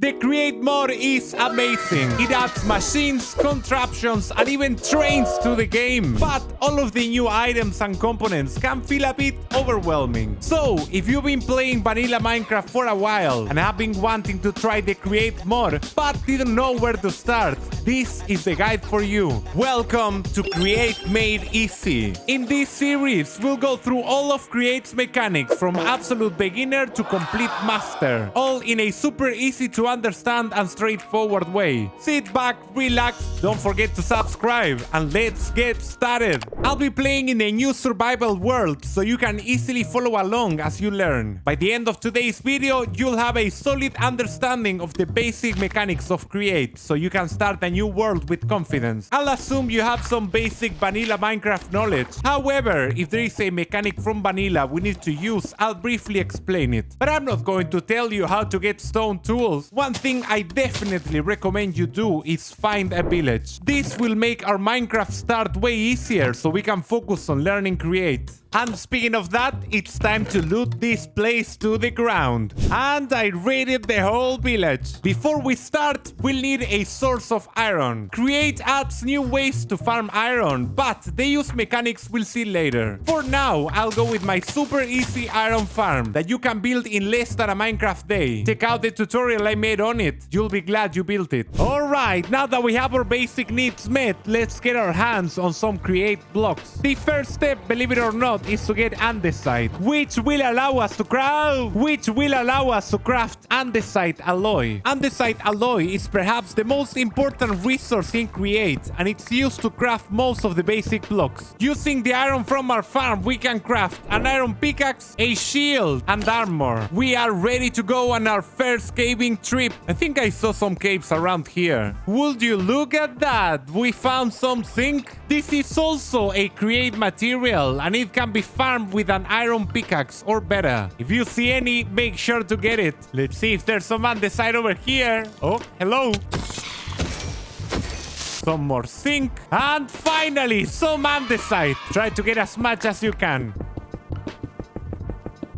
The Create mod is amazing. It adds machines, contraptions, and even trains to the game. But all of the new items and components can feel a bit overwhelming. So, if you've been playing vanilla Minecraft for a while and have been wanting to try the Create mod but didn't know where to start, this is the guide for you. Welcome to Create Made Easy. In this series, we'll go through all of Create's mechanics from absolute beginner to complete master, all in a super easy to understand and straightforward way. Sit back, relax, don't forget to subscribe, and let's get started. I'll be playing in a new survival world, so you can easily follow along as you learn. By the end of today's video, you'll have a solid understanding of the basic mechanics of Create, so you can start a new world with confidence. I'll assume you have some basic vanilla Minecraft knowledge. However, if there is a mechanic from vanilla we need to use, I'll briefly explain it. But I'm not going to tell you how to get stone tools. One thing I definitely recommend you do is find a village. This will make our Minecraft start way easier, so we can focus on learning Create. And speaking of that, it's time to loot this place to the ground. And I raided the whole village. Before we start, we'll need a source of iron. Create adds new ways to farm iron, but they use mechanics we'll see later. For now, I'll go with my super easy iron farm that you can build in less than a Minecraft day. Check out the tutorial I made on it. You'll be glad you built it. Alright, now that we have our basic needs met, let's get our hands on some Create blocks. The first step, believe it or not, is to get andesite, which will allow us to craft andesite alloy. Andesite alloy is perhaps the most important resource in Create, and it's used to craft most of the basic blocks. Using the iron from our farm, we can craft an iron pickaxe, a shield, and armor. We are ready to go on our first caving trip. I think I saw some caves around here. Would you look at that? We found some zinc. This is also a Create material, and it can be farmed with an iron pickaxe or better. If you see any, make sure to get it. Let's see if there's some andesite over here. Oh, hello. Some more zinc. And finally, some andesite. Try to get as much as you can.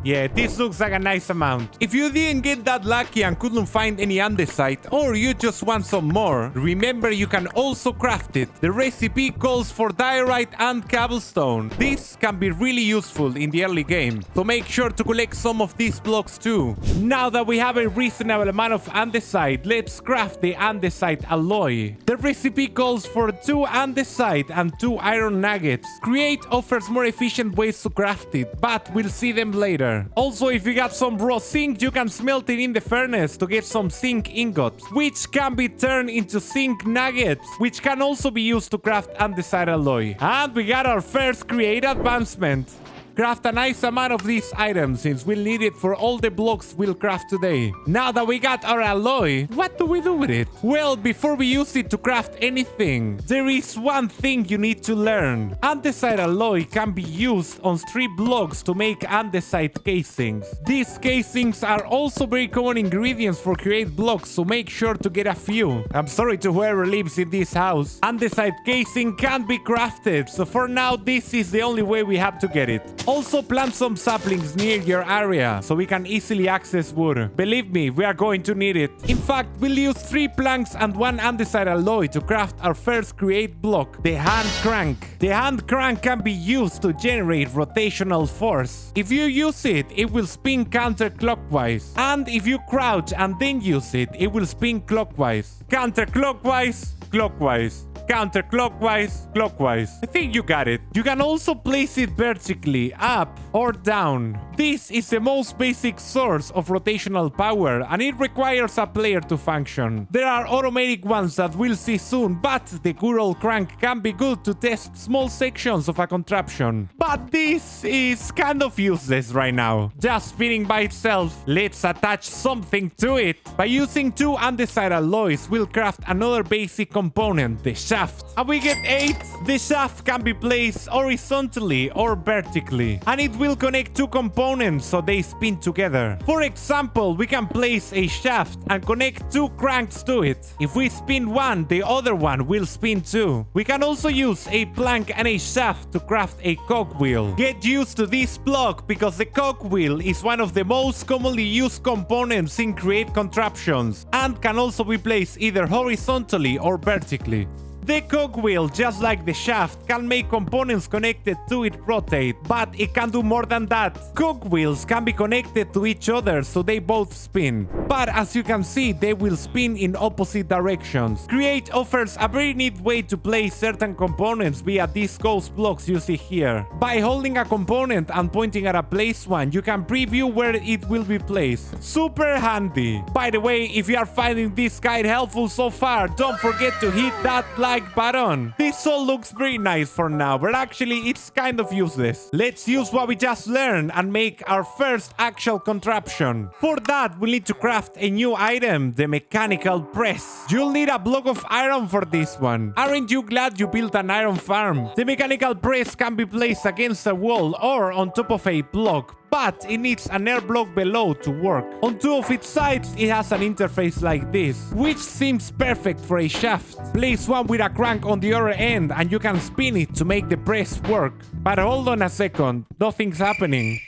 Yeah, this looks like a nice amount. If you didn't get that lucky and couldn't find any andesite, or you just want some more, remember you can also craft it. The recipe calls for diorite and cobblestone. This can be really useful in the early game, so make sure to collect some of these blocks too. Now that we have a reasonable amount of andesite, let's craft the andesite alloy. The recipe calls for 2 andesite and 2 iron nuggets. Create offers more efficient ways to craft it, but we'll see them later. Also, if you got some raw zinc, you can smelt it in the furnace to get some zinc ingots, which can be turned into zinc nuggets, which can also be used to craft andesite alloy. And we got our first Create advancement. Craft a nice amount of these items since we'll need it for all the blocks we'll craft today. Now that we got our alloy, what do we do with it? Well, before we use it to craft anything, there is one thing you need to learn. Andesite alloy can be used on 3 blocks to make andesite casings. These casings are also very common ingredients for Create blocks, so make sure to get a few. I'm sorry to whoever lives in this house. Andesite casing can't be crafted, so for now this is the only way we have to get it. Also, plant some saplings near your area so we can easily access wood. Believe me, we are going to need it. In fact, we'll use 3 planks and 1 andesite alloy to craft our first Create block, the hand crank. The hand crank can be used to generate rotational force. If you use it, it will spin counterclockwise. And if you crouch and then use it, it will spin clockwise. Counterclockwise, clockwise. Counterclockwise, clockwise. I think you got it. You can also place it vertically, up or down. This is the most basic source of rotational power, and it requires a player to function. There are automatic ones that we'll see soon, but the good old crank can be good to test small sections of a contraption. But this is kind of useless right now, just spinning by itself. Let's attach something to it. By using 2 andesite alloys, we'll craft another basic component, the shoutout. shaft. And we get 8. The shaft can be placed horizontally or vertically, and it will connect two components so they spin together. For example, we can place a shaft and connect two cranks to it. If we spin one, the other one will spin too. We can also use a plank and a shaft to craft a cogwheel. Get used to this block because the cogwheel is one of the most commonly used components in Create contraptions and can also be placed either horizontally or vertically. The cogwheel, just like the shaft, can make components connected to it rotate, but it can do more than that. Cogwheels can be connected to each other so they both spin, but as you can see, they will spin in opposite directions. Create offers a very neat way to place certain components via these ghost blocks you see here. By holding a component and pointing at a place one, you can preview where it will be placed. Super handy. By the way, if you are finding this guide helpful so far, don't forget to hit that like button. This all looks very nice for now, but actually it's kind of useless. Let's use what we just learned and make our first actual contraption. For that, we'll need to craft a new item, the mechanical press. You'll need a block of iron for this one. Aren't you glad you built an iron farm? The mechanical press can be placed against a wall or on top of a block, but it needs an air block below to work. On two of its sides, it has an interface like this, which seems perfect for a shaft. Place one with a crank on the other end and you can spin it to make the press work. But hold on a second, nothing's happening.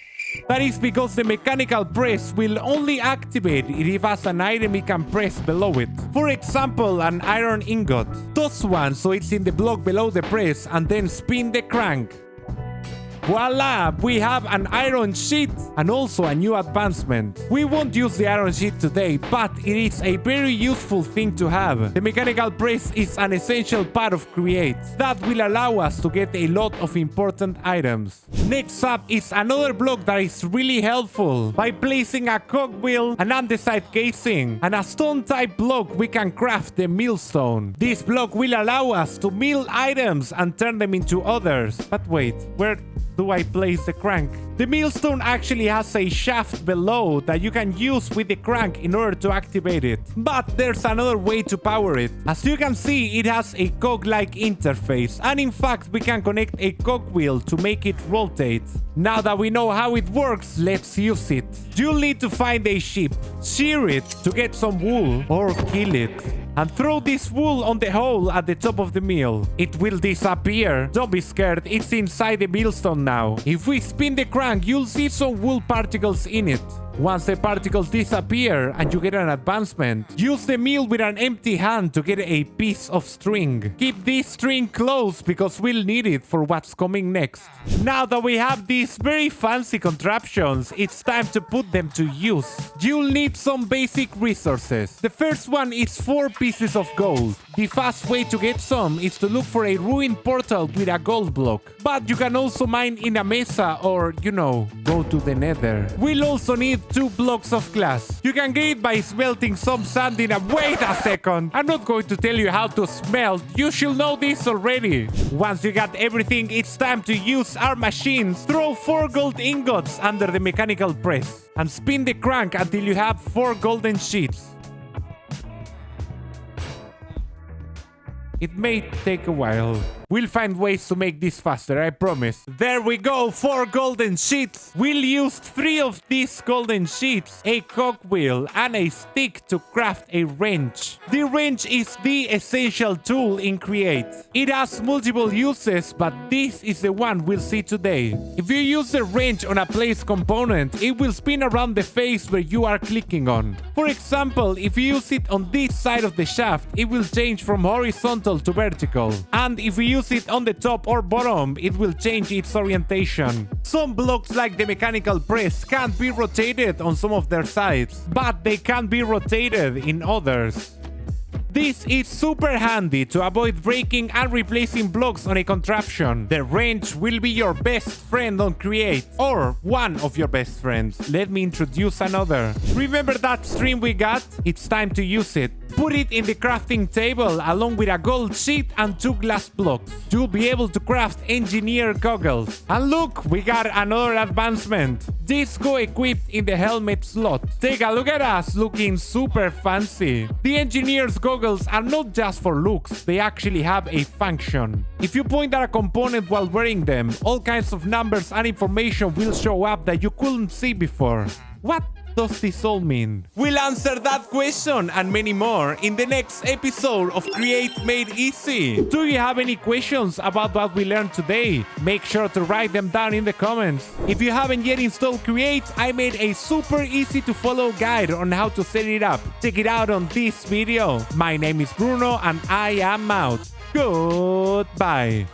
That is because the mechanical press will only activate if it has an item it can press below it. For example, an iron ingot. Toss one so it's in the block below the press and then spin the crank. Voila! We have an iron sheet and also a new advancement. We won't use the iron sheet today, but it is a very useful thing to have. The mechanical press is an essential part of Create that will allow us to get a lot of important items. Next up is another block that is really helpful. By placing a cogwheel, an andesite casing, and a stone type block, we can craft the Millstone. This block will allow us to mill items and turn them into others. But wait, where do I place the crank? The Millstone actually has a shaft below that you can use with the crank in order to activate it. But there's another way to power it. As you can see, it has a cog-like interface, and in fact we can connect a cogwheel to make it rotate. Now that we know how it works, let's use it. You'll need to find a sheep, shear it to get some wool, or kill it, and throw this wool on the hole at the top of the mill. It will disappear. Don't be scared, it's inside the millstone now. If we spin the crank, you'll see some wool particles in it. Once the particles disappear and you get an advancement, use the mill with an empty hand to get a piece of string. Keep this string close because we'll need it for what's coming next. Now that we have these very fancy contraptions, it's time to put them to use. You'll need some basic resources. The first one is 4 pieces of gold. The fast way to get some is to look for a ruined portal with a gold block. But you can also mine in a mesa or, you know, go to the nether. We'll also need 2 blocks of glass. You can get it by smelting some sand in a... Wait a second! I'm not going to tell you how to smelt. You should know this already. Once you got everything, it's time to use our machines. Throw 4 gold ingots under the mechanical press and spin the crank until you have 4 golden sheets. It may take a while. We'll find ways to make this faster, I promise. There we go, 4 golden sheets. We'll use 3 of these golden sheets, a cogwheel, and a stick to craft a wrench. The wrench is the essential tool in Create. It has multiple uses, but this is the one we'll see today. If you use the wrench on a placed component, it will spin around the face where you are clicking on. For example, if you use it on this side of the shaft, it will change from horizontal to vertical. And if we use it on the top or bottom, it will change its orientation. Some blocks like the mechanical press can't be rotated on some of their sides, but they can be rotated in others. This is super handy to avoid breaking and replacing blocks on a contraption. The wrench will be your best friend on Create, or one of your best friends. Let me introduce another. Remember that stream we got? It's time to use it. Put it in the crafting table along with a gold sheet and 2 glass blocks. You'll be able to craft engineer goggles. And look, we got another advancement. These go equipped in the helmet slot. Take a look at us looking super fancy. The engineer's goggles are not just for looks, they actually have a function. If you point at a component while wearing them, all kinds of numbers and information will show up that you couldn't see before. What does this all mean? We'll answer that question and many more in the next episode of Create Made Easy. Do you have any questions about what we learned today? Make sure to write them down in the comments. If you haven't yet installed Create, I made a super easy to follow guide on how to set it up. Check it out on this video. My name is Bruno and I am out. Goodbye.